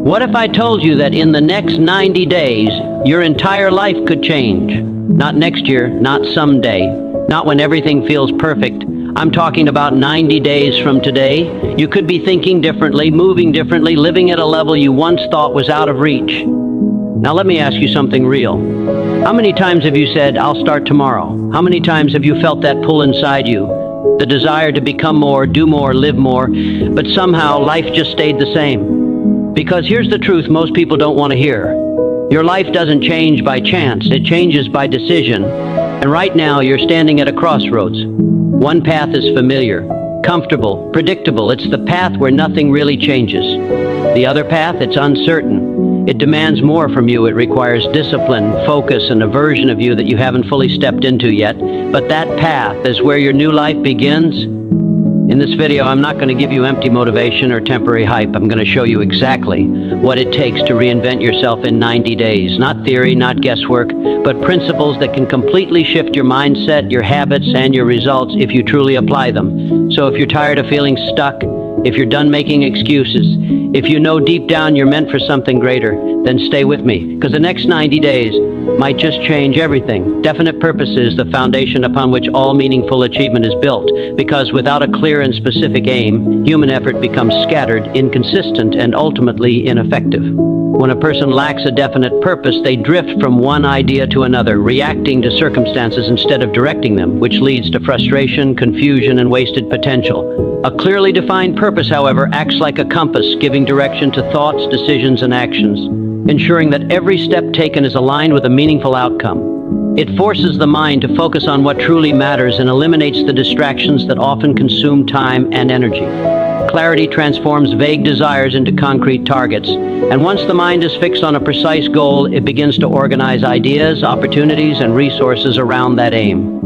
What if I told you that in the next 90 days, your entire life could change? Not next year, not someday, not when everything feels perfect. I'm talking about 90 days from today. You could be thinking differently, moving differently, living at a level you once thought was out of reach. Now let me ask you something real. How many times have you said, "I'll start tomorrow"? How many times have you felt that pull inside you? The desire to become more, do more, live more, but somehow life just stayed the same. Because here's the truth most people don't want to hear. Your life doesn't change by chance, it changes by decision. And right now you're standing at a crossroads. One path is familiar, comfortable, predictable. It's the path where nothing really changes. The other path, it's uncertain. It demands more from you. It requires discipline, focus, and a version of you that you haven't fully stepped into yet. But that path is where your new life begins. In this video, I'm not going to give you empty motivation or temporary hype. I'm going to show you exactly what it takes to reinvent yourself in 90 days. Not theory, not guesswork, but principles that can completely shift your mindset, your habits, and your results if you truly apply them. So if you're tired of feeling stuck, if you're done making excuses, if you know deep down you're meant for something greater, then stay with me, because the next 90 days might just change everything. Definite purpose is the foundation upon which all meaningful achievement is built, because without a clear and specific aim, human effort becomes scattered, inconsistent, and ultimately ineffective. When a person lacks a definite purpose, they drift from one idea to another, reacting to circumstances instead of directing them, which leads to frustration, confusion, and wasted potential. A clearly defined purpose, however, acts like a compass, giving direction to thoughts, decisions, and actions, ensuring that every step taken is aligned with a meaningful outcome. It forces the mind to focus on what truly matters and eliminates the distractions that often consume time and energy. Clarity transforms vague desires into concrete targets, and once the mind is fixed on a precise goal, it begins to organize ideas, opportunities, and resources around that aim.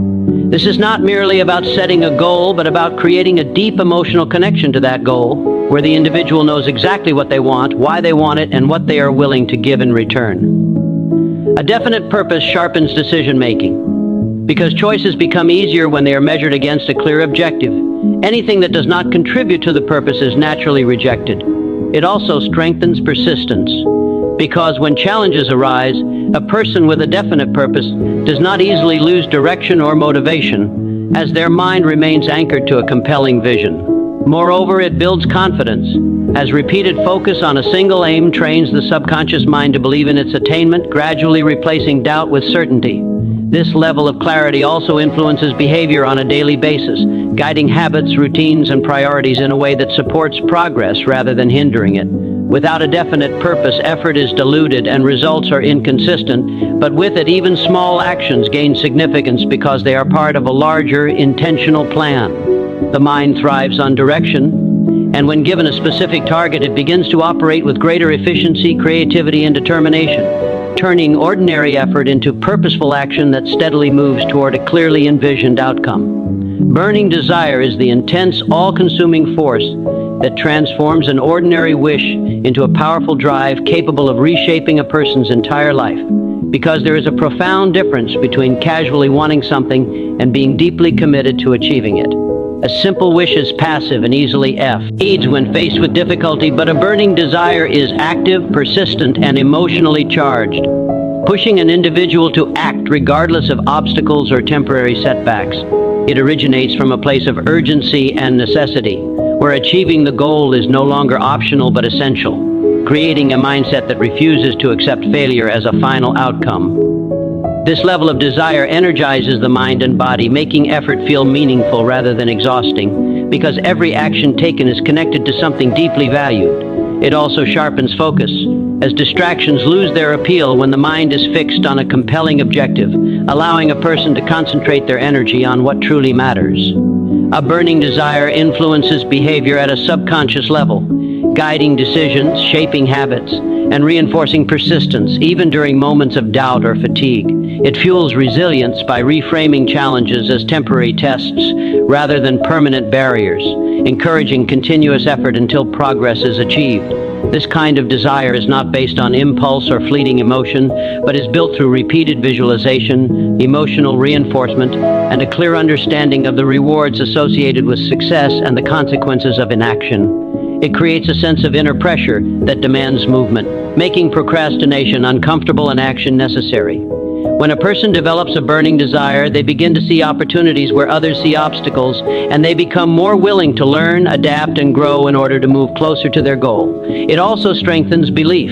This is not merely about setting a goal, but about creating a deep emotional connection to that goal, where the individual knows exactly what they want, why they want it, and what they are willing to give in return. A definite purpose sharpens decision-making, because choices become easier when they are measured against a clear objective. Anything that does not contribute to the purpose is naturally rejected. It also strengthens persistence, because when challenges arise, a person with a definite purpose does not easily lose direction or motivation, as their mind remains anchored to a compelling vision. Moreover, it builds confidence, as repeated focus on a single aim trains the subconscious mind to believe in its attainment, gradually replacing doubt with certainty. This level of clarity also influences behavior on a daily basis, guiding habits, routines, and priorities in a way that supports progress rather than hindering it. Without a definite purpose, effort is diluted and results are inconsistent, but with it, even small actions gain significance because they are part of a larger, intentional plan. The mind thrives on direction, and when given a specific target, it begins to operate with greater efficiency, creativity, and determination, turning ordinary effort into purposeful action that steadily moves toward a clearly envisioned outcome. Burning desire is the intense, all-consuming force that transforms an ordinary wish into a powerful drive capable of reshaping a person's entire life. Because there is a profound difference between casually wanting something and being deeply committed to achieving it. A simple wish is passive and easily fades when faced with difficulty, but a burning desire is active, persistent, and emotionally charged, pushing an individual to act regardless of obstacles or temporary setbacks. It originates from a place of urgency and necessity, where achieving the goal is no longer optional but essential, creating a mindset that refuses to accept failure as a final outcome. This level of desire energizes the mind and body, making effort feel meaningful rather than exhausting, because every action taken is connected to something deeply valued. It also sharpens focus, as distractions lose their appeal when the mind is fixed on a compelling objective, allowing a person to concentrate their energy on what truly matters. A burning desire influences behavior at a subconscious level, guiding decisions, shaping habits, and reinforcing persistence, even during moments of doubt or fatigue. It fuels resilience by reframing challenges as temporary tests rather than permanent barriers, encouraging continuous effort until progress is achieved. This kind of desire is not based on impulse or fleeting emotion, but is built through repeated visualization, emotional reinforcement, and a clear understanding of the rewards associated with success and the consequences of inaction. It creates a sense of inner pressure that demands movement, making procrastination uncomfortable and action necessary. When a person develops a burning desire, they begin to see opportunities where others see obstacles, and they become more willing to learn, adapt, and grow in order to move closer to their goal. It also strengthens belief,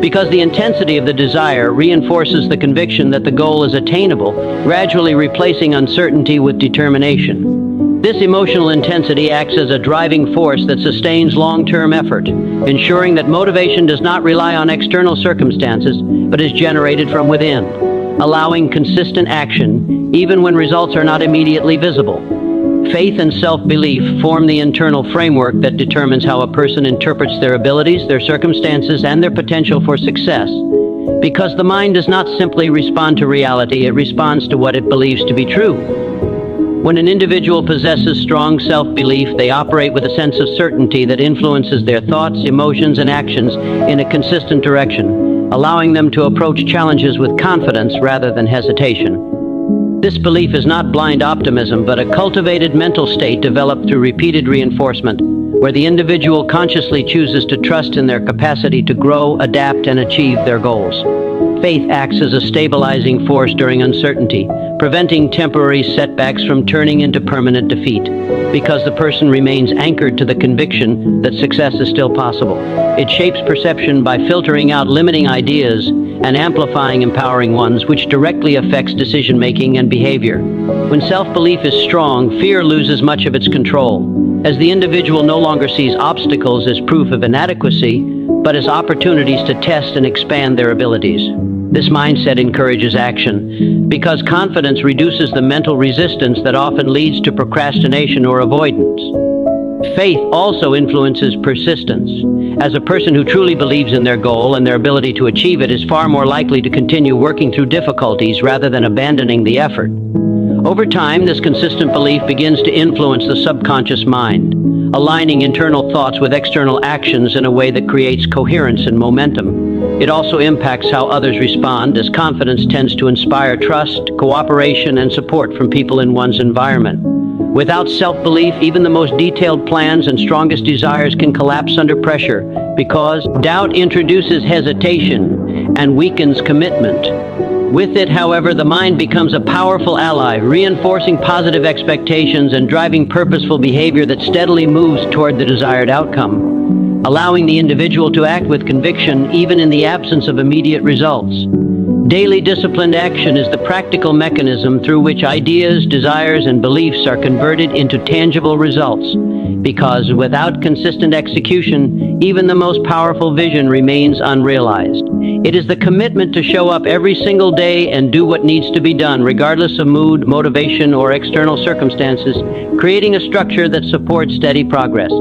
because the intensity of the desire reinforces the conviction that the goal is attainable, gradually replacing uncertainty with determination. This emotional intensity acts as a driving force that sustains long-term effort, ensuring that motivation does not rely on external circumstances, but is generated from within, allowing consistent action even when results are not immediately visible. Faith and self-belief form the internal framework that determines how a person interprets their abilities, their circumstances, and their potential for success. Because the mind does not simply respond to reality, it responds to what it believes to be true. When an individual possesses strong self-belief, they operate with a sense of certainty that influences their thoughts, emotions, and actions in a consistent direction, allowing them to approach challenges with confidence rather than hesitation. This belief is not blind optimism, but a cultivated mental state developed through repeated reinforcement, where the individual consciously chooses to trust in their capacity to grow, adapt, and achieve their goals. Faith acts as a stabilizing force during uncertainty, preventing temporary setbacks from turning into permanent defeat, because the person remains anchored to the conviction that success is still possible. It shapes perception by filtering out limiting ideas and amplifying empowering ones, which directly affects decision-making and behavior. When self-belief is strong, fear loses much of its control, as the individual no longer sees obstacles as proof of inadequacy, but as opportunities to test and expand their abilities. This mindset encourages action, because confidence reduces the mental resistance that often leads to procrastination or avoidance. Faith also influences persistence, as a person who truly believes in their goal and their ability to achieve it is far more likely to continue working through difficulties rather than abandoning the effort. Over time, this consistent belief begins to influence the subconscious mind, aligning internal thoughts with external actions in a way that creates coherence and momentum. It also impacts how others respond, as confidence tends to inspire trust, cooperation, and support from people in one's environment. Without self-belief, even the most detailed plans and strongest desires can collapse under pressure, because doubt introduces hesitation and weakens commitment. With it, however, the mind becomes a powerful ally, reinforcing positive expectations and driving purposeful behavior that steadily moves toward the desired outcome, allowing the individual to act with conviction even in the absence of immediate results. Daily disciplined action is the practical mechanism through which ideas, desires, and beliefs are converted into tangible results, because without consistent execution, even the most powerful vision remains unrealized. It is the commitment to show up every single day and do what needs to be done, regardless of mood, motivation, or external circumstances, creating a structure that supports steady progress.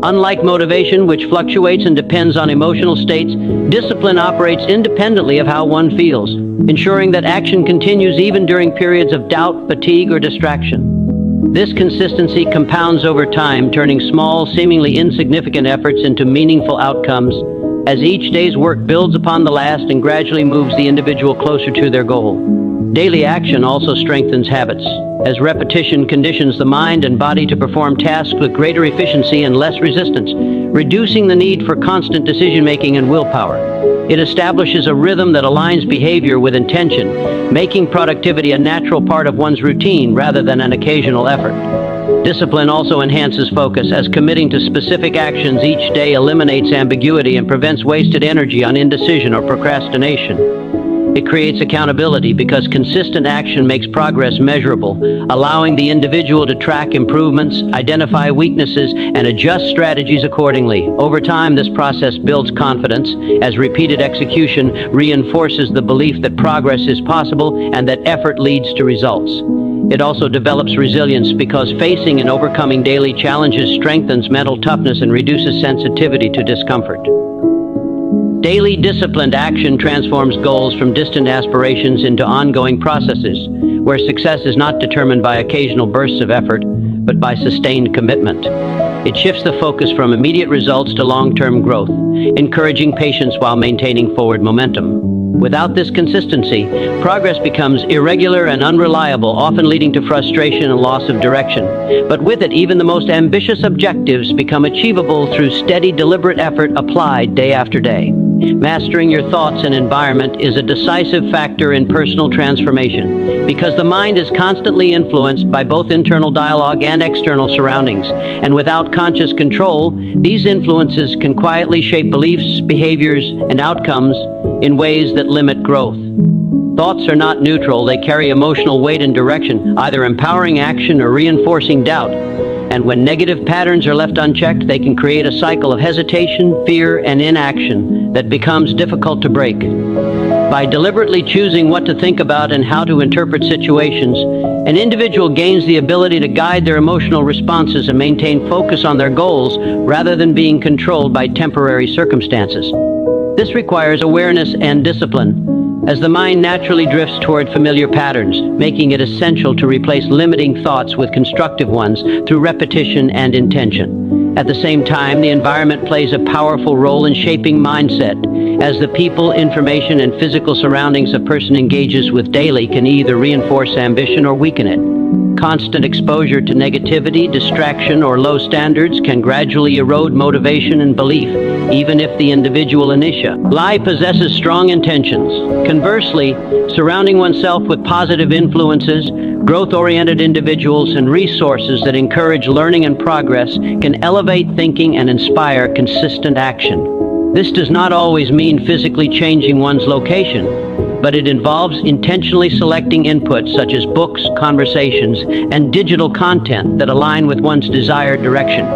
Unlike motivation, which fluctuates and depends on emotional states, discipline operates independently of how one feels, ensuring that action continues even during periods of doubt, fatigue, or distraction. This consistency compounds over time, turning small, seemingly insignificant efforts into meaningful outcomes, as each day's work builds upon the last and gradually moves the individual closer to their goal. Daily action also strengthens habits, as repetition conditions the mind and body to perform tasks with greater efficiency and less resistance, reducing the need for constant decision-making and willpower. It establishes a rhythm that aligns behavior with intention, making productivity a natural part of one's routine rather than an occasional effort. Discipline also enhances focus, as committing to specific actions each day eliminates ambiguity and prevents wasted energy on indecision or procrastination. It creates accountability, because consistent action makes progress measurable, allowing the individual to track improvements, identify weaknesses, and adjust strategies accordingly. Over time, this process builds confidence, as repeated execution reinforces the belief that progress is possible and that effort leads to results. It also develops resilience, because facing and overcoming daily challenges strengthens mental toughness and reduces sensitivity to discomfort. Daily disciplined action transforms goals from distant aspirations into ongoing processes, where success is not determined by occasional bursts of effort, but by sustained commitment. It shifts the focus from immediate results to long-term growth, encouraging patience while maintaining forward momentum. Without this consistency, progress becomes irregular and unreliable, often leading to frustration and loss of direction. But with it, even the most ambitious objectives become achievable through steady, deliberate effort applied day after day. Mastering your thoughts and environment is a decisive factor in personal transformation, because the mind is constantly influenced by both internal dialogue and external surroundings, and without conscious control, these influences can quietly shape beliefs, behaviors, and outcomes in ways that limit growth. Thoughts are not neutral. They carry emotional weight and direction, either empowering action or reinforcing doubt. And when negative patterns are left unchecked, they can create a cycle of hesitation, fear, and inaction that becomes difficult to break. By deliberately choosing what to think about and how to interpret situations, an individual gains the ability to guide their emotional responses and maintain focus on their goals rather than being controlled by temporary circumstances. This requires awareness and discipline, as the mind naturally drifts toward familiar patterns, making it essential to replace limiting thoughts with constructive ones through repetition and intention. At the same time, the environment plays a powerful role in shaping mindset, as the people, information, and physical surroundings a person engages with daily can either reinforce ambition or weaken it. Constant exposure to negativity, distraction, or low standards can gradually erode motivation and belief, even if the individual initially possesses strong intentions. Conversely, surrounding oneself with positive influences, growth-oriented individuals, and resources that encourage learning and progress can elevate thinking and inspire consistent action. This does not always mean physically changing one's location, but it involves intentionally selecting inputs such as books, conversations, and digital content that align with one's desired direction.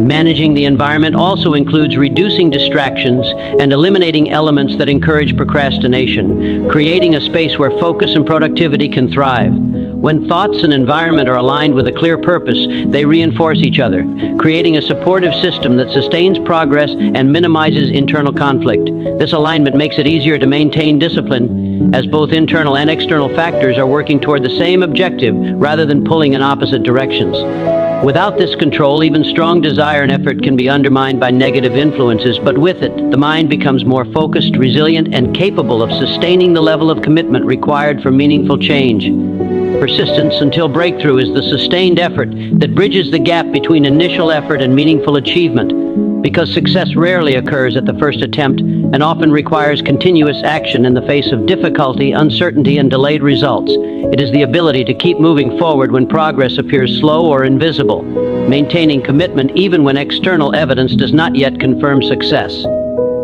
Managing the environment also includes reducing distractions and eliminating elements that encourage procrastination, creating a space where focus and productivity can thrive. When thoughts and environment are aligned with a clear purpose, they reinforce each other, creating a supportive system that sustains progress and minimizes internal conflict. This alignment makes it easier to maintain discipline, as both internal and external factors are working toward the same objective rather than pulling in opposite directions. Without this control, even strong desire and effort can be undermined by negative influences, but with it, the mind becomes more focused, resilient, and capable of sustaining the level of commitment required for meaningful change. Persistence until breakthrough is the sustained effort that bridges the gap between initial effort and meaningful achievement, because success rarely occurs at the first attempt and often requires continuous action in the face of difficulty, uncertainty, and delayed results. It is the ability to keep moving forward when progress appears slow or invisible, maintaining commitment even when external evidence does not yet confirm success.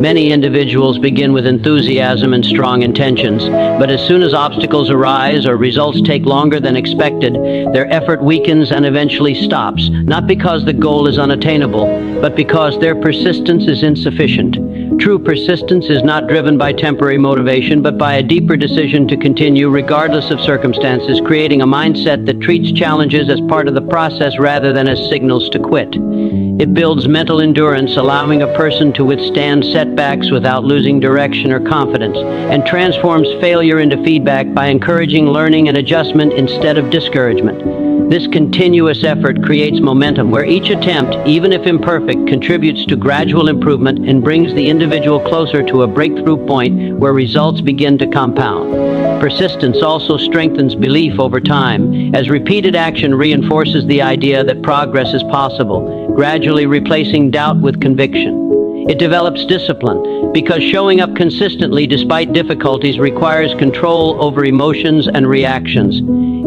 Many individuals begin with enthusiasm and strong intentions, but as soon as obstacles arise or results take longer than expected, their effort weakens and eventually stops, not because the goal is unattainable, but because their persistence is insufficient. True persistence is not driven by temporary motivation, but by a deeper decision to continue regardless of circumstances, creating a mindset that treats challenges as part of the process rather than as signals to quit. It builds mental endurance, allowing a person to withstand setbacks without losing direction or confidence, and transforms failure into feedback by encouraging learning and adjustment instead of discouragement. This continuous effort creates momentum where each attempt, even if imperfect, contributes to gradual improvement and brings the individual closer to a breakthrough point where results begin to compound. Persistence also strengthens belief over time, as repeated action reinforces the idea that progress is possible, gradually replacing doubt with conviction. It develops discipline, because showing up consistently despite difficulties requires control over emotions and reactions,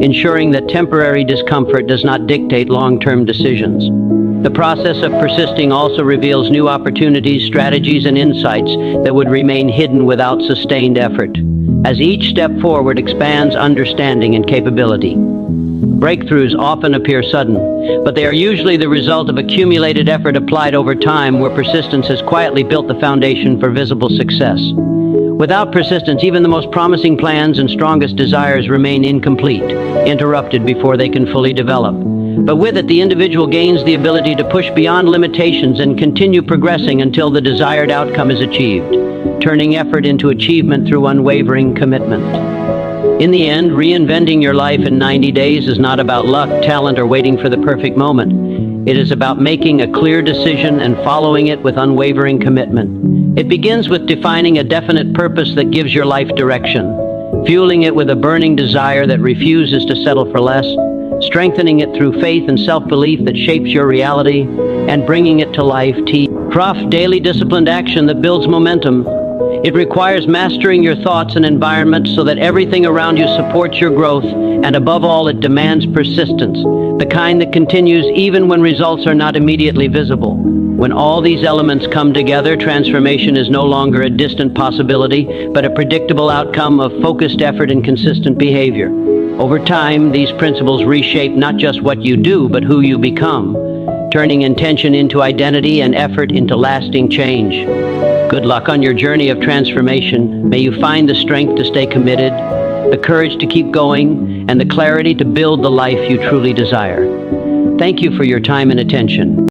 ensuring that temporary discomfort does not dictate long-term decisions. The process of persisting also reveals new opportunities, strategies, and insights that would remain hidden without sustained effort, as each step forward expands understanding and capability. Breakthroughs often appear sudden, but they are usually the result of accumulated effort applied over time, where persistence has quietly built the foundation for visible success. Without persistence, even the most promising plans and strongest desires remain incomplete, interrupted before they can fully develop. But with it, the individual gains the ability to push beyond limitations and continue progressing until the desired outcome is achieved, turning effort into achievement through unwavering commitment. In the end, reinventing your life in 90 days is not about luck, talent, or waiting for the perfect moment. It is about making a clear decision and following it with unwavering commitment. It begins with defining a definite purpose that gives your life direction, fueling it with a burning desire that refuses to settle for less, strengthening it through faith and self-belief that shapes your reality, and bringing it to life. Craft daily disciplined action that builds momentum. It requires mastering your thoughts and environment so that everything around you supports your growth, and above all, it demands persistence, the kind that continues even when results are not immediately visible. When all these elements come together, transformation is no longer a distant possibility, but a predictable outcome of focused effort and consistent behavior. Over time, these principles reshape not just what you do, but who you become, turning intention into identity and effort into lasting change. Good luck on your journey of transformation. May you find the strength to stay committed, the courage to keep going, and the clarity to build the life you truly desire. Thank you for your time and attention.